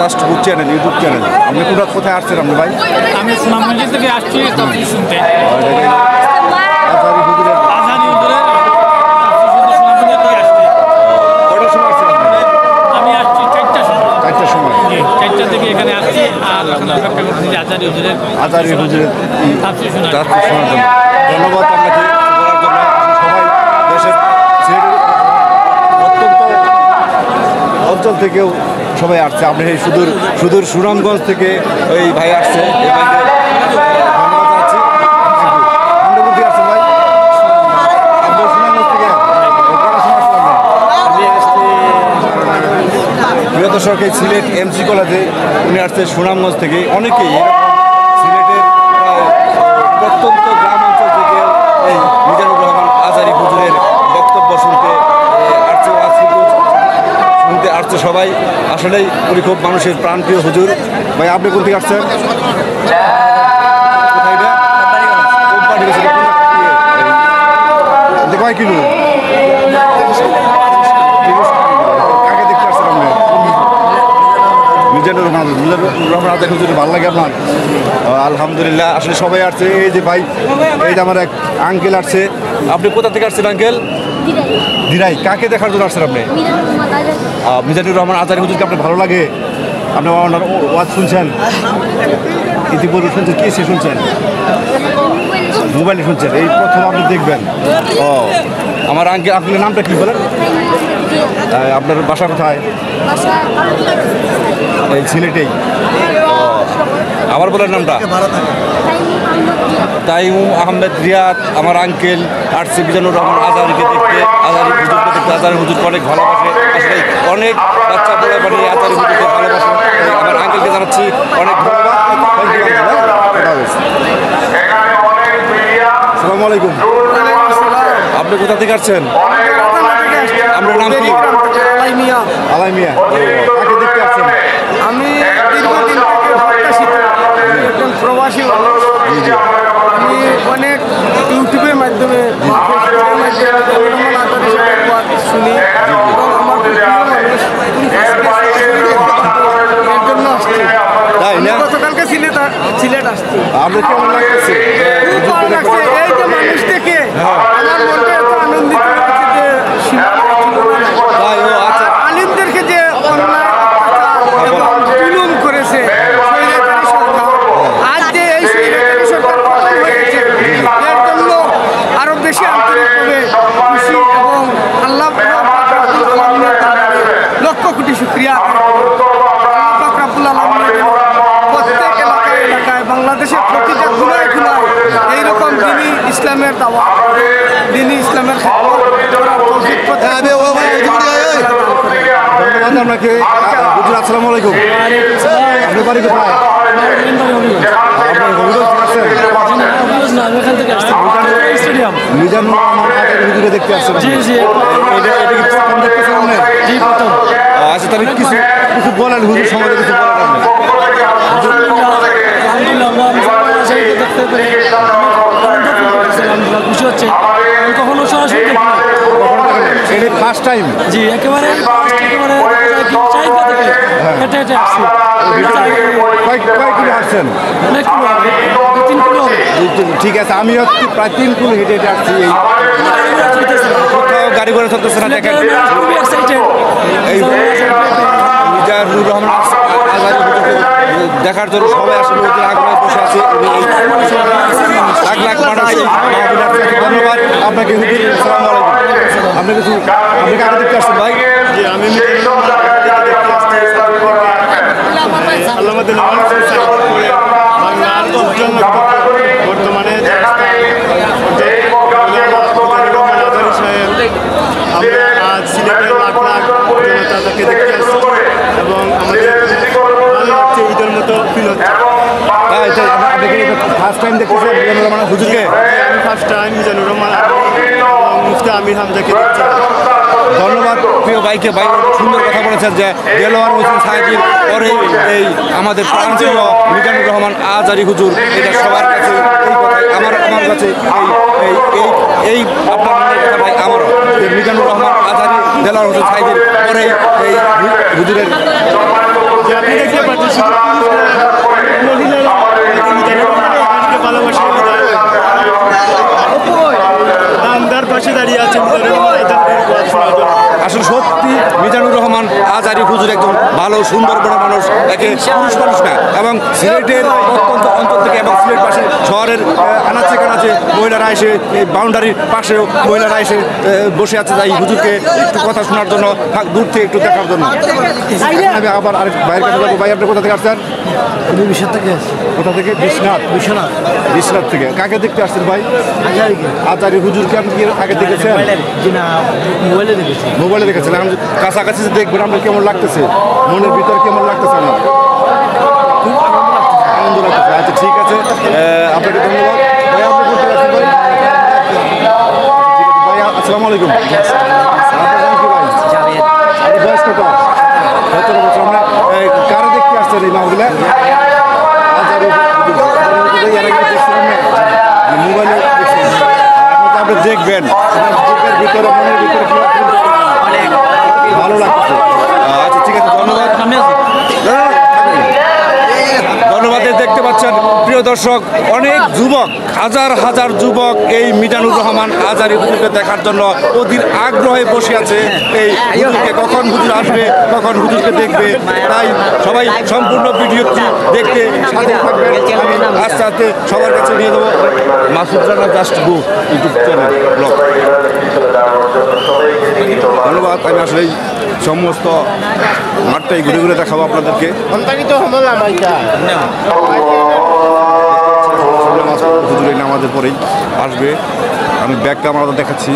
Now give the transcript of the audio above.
Just বুক channel, YouTube channel. আপনি কোথায় আসছেন আপনি ভাই? আমি সুনামগঞ্জ থেকে আসছি তাফসীর শুনতে। আমি আসছি 4টার সময়। 4টার সময়? জি, 4টা থেকে এখানে আসছি। আর এখন অপেক্ষা করছি যে আজারি হুজুরের তাফসীর শোনার জন্য। ধন্যবাদ আপনাকে বলার জন্য। সবাই দেশের অত্যন্ত অঞ্চল থেকেও সবাই আসছে। আপনি এই সুদূর সুনামগঞ্জ থেকে ওই ভাই আসছে, এই ভাইকে ধন্যবাদ জানাচ্ছি। আপনি কোথা থেকে আসছেন ভাই? আপনি সুনামগঞ্জ থেকে পড়াশোনা আসছেন? প্রিয় দর্শক, এই সিলেট এমসি কলেজে উনি আসছে সুনামগঞ্জ থেকে। অনেকেই এরকম সিলেটের প্রত্যন্ত গ্রাম অঞ্চল থেকে এই মিজানুর রহমান আজারি হুজুরের বক্তব্য শুনতে আসছে সবাই। আসলেই উনি খুব মানুষের প্রাণপ্রিয় হুজুর। ভাই আপনি কোন থেকে আসছেন? কয় কিলো? কাকে দেখতে আসছেন আপনি? মিজানুর রহমান আজারি হুজুর ভালো লাগে আপনার? আলহামদুলিল্লাহ। আসলে সবাই আসছে। এই যে ভাই, এই যে আমার এক আঙ্কেল আসছে। আপনি কোথা থেকে আসছেন আঙ্কেল? দিরাই। কাকে দেখার জন্য আসছেন আপনি? মিজানুর রহমান আজারি হুজুরকে আপনার ভালো লাগে? আপনি ওনার ওয়াজ শুনছেন? ইতিপূর্বে শুনছেন? কি সে শুনছেন? মোবাইলে শুনছেন? এই প্রথম আপনি দেখবেন? ও আমার আঙ্কেল, আপনার নামটা কি বলেন? আপনার বাসা কোথায়? এই সিলেটেই? আবার বলেন নামটা? তাইমুম আহমেদ রিয়াদ। আমার আঙ্কেল আসছে মিজানুর রহমান আজারিকে দেখতে, আজারি হুজুরকে দেখতে। আজারি হুজুরকে অনেক ভালোবাসে। আসলে অনেক বাচ্চা বলে মানে আজারি হুজুরকে ভালোবাসে। আমার আঙ্কেলকে জানাচ্ছি অনেক ধন্যবাদ। আসসালামু আলাইকুম। আপনি কোথা থেকে আসছেন? আপনার নাম কি? আলাই মিয়া। কাকে দেখতে আসছেন? আমি দীর্ঘদিন থেকে প্রত্যাশিত একজন প্রবাসী মানুষ। আমি অনেক ইউটিউবের মাধ্যমে শুনি এবং আমার প্রিয় মানুষ এর জন্য আসছি। গতকালকে সিলেট আসছি। আপনার কেমন লাগছে? এই যে মানুষ দেখে আমার মনটা এত আনন্দিত হয়েছে যে আলিমদেরকে যে অন্যায় এবং জুলুম করেছে স্বৈরাচারী সরকার, আজ যে এই স্বৈরাচারী সরকার পতন হয়েছে, এর জন্য আরো বেশি আন্তরিকভাবে খুশি এবং আল্লাহ লক্ষ কোটি শুকরিয়া। প্রত্যেক এলাকায় বাংলাদেশের প্রতিটা খুনায় এইরকম দিনই ইসলামের দাওয়া, দিনই ইসলামের ধন্যবাদ আপনাকে। আসসালামু আলাইকুম। আপনার বাড়ি কোথায়? আপনার মিজানুর রহমান আজারি হুজুরকে দেখতে আসছেন? এটা কি প্রথম দেখতেছেন আপনি? আচ্ছা, তাহলে কিছু বলেন হুজুর সম্বন্ধে, কিছু বলেন আপনি। খুশি হচ্ছে। কখনো সরাসরি এটা ফার্স্ট টাইম? জি, একেবারে হেঁটে হেঁটে আসছি। কয় কিলো আসছেন? অনেক কিলো হবে, 2-3 কিলো হবে। ঠিক আছে, আমিও প্রায় 3 কিলো হেঁটে হেঁটে আসছি। গাড়ি করে চলতেছে না? দেখেন এই মিজানুর রহমান আজারি হুজুরকে দেখার জন্য সবাই আসলে ওদের আগ্রহে বসে আছে। লাখ লাখ মানুষ। ধন্যবাদ আপনাকে হুজুর। আসসালামু আলাইকুম। আপনি কাকে দেখতে আসছেন ভাই? আমি বর্তমানে আমরা আজ সিলেটের লাখ লাখ জনতা তাকে দেখতে আসছি এবং আমাদের ভালো লাগছে, ঈদের মতো ফিল হচ্ছে। ফার্স্ট টাইম দেখতেছেন মিজানুর রহমান হুজুরকে? আমি ফার্স্ট টাইম মিজানুর রহমান এবং মুফতি আমির হামজাকে দেখছি। ধন্যবাদ প্রিয় ভাইকে। ভাই সুন্দর কথা বলেছেন যে দেলোয়ার হোসেন সাহেবের পরে এই আমাদের প্রাণপ্রিয় মিজানুর রহমান আজারি হুজুর। এটা সবার কাছে এই কথাই, আমার কাছে এই আপনার মনের কথা ভাই আমারও, যে মিজানুর রহমান আজারি দেলোয়ার হোসেন সাহেবের পরে এই হুজুরের আপনি দেখতে পাচ্ছেন শুধু মহিলারা গাড়িকে ভালোবাসে আমদার পাশে দাঁড়িয়ে আছে আসলে সত্যি মিজানুর রহমান আজারি হুজুর একজন ভালো সুন্দর বড় মানুষ, একে পুরুষ মানুষ না, এবং সিলেটের অত্যন্ত অঞ্চল থেকে এবং সিলেট পাশে শহরের আনাচে কানাচে মহিলারা এসে এই বাউন্ডারির পাশেও মহিলারা এসে বসে আছে, তাই হুজুরকে একটু কথা শোনার জন্য, দূর থেকে একটু দেখার জন্য। আমি আবার আরেক ভাইয়ের কাছে যাবো। ভাই, আপনি কোথা থেকে আসছেন? কোথা থেকে? বিশ্বনাথ থেকে। কাকে দেখতে আসছেন ভাই? আজারি হুজুরকে আপনি কি আগে দেখেছেন? মোবাইলে দেখেছেন। আমি কাছাকাছি যে দেখবেন আমরা কেমন লাগতেছে, মনের ভিতর কেমন লাগতেছে আমার? খুব আনন্দ লাগতেছে। আচ্ছা, ঠিক আছে, আপনাকে ধন্যবাদ ভাই। আপনি করতে পারছেন ভাই? ঠিক আছে ভাই, আসসালামু আলাইকুম। আপনার নাম কি ভাই? আপনার বয়স কত? 17 বছর। আমরা কারা দেখতে আসছেন এই মাহফিলে? মোবাইলে দেখছেন, এখন তো আপনি দেখবেন বুকের ভিতরে, মনের ভিতরে ভালো লাগছে। আচ্ছা, ঠিক আছে, ধন্যবাদ। ধন্যবাদ। দেখতে পাচ্ছেন প্রিয় দর্শক, অনেক যুবক, হাজার হাজার যুবক এই মিজানুর রহমান আজারি হুজুরকে দেখার জন্য অধীর আগ্রহে বসে আছে। এই হুজুরকে কখন হুজুর আসবে, কখন হুজুরকে দেখবে, তাই সবাই সম্পূর্ণ ভিডিওটি দেখতে সাথে থাকবেন। আমি আস্তে আস্তে সবার কাছে নিয়ে দেবো। Masud Rana just go YouTube channel blog. ধন্যবাদ। আমি আসলে সমস্ত মাঠটাই ঘুরে ঘুরে দেখাবো আপনাদেরকে। হুজুরের নামাজের পরেই আসবে। আমি ব্যাগটা আমরা দেখাচ্ছি।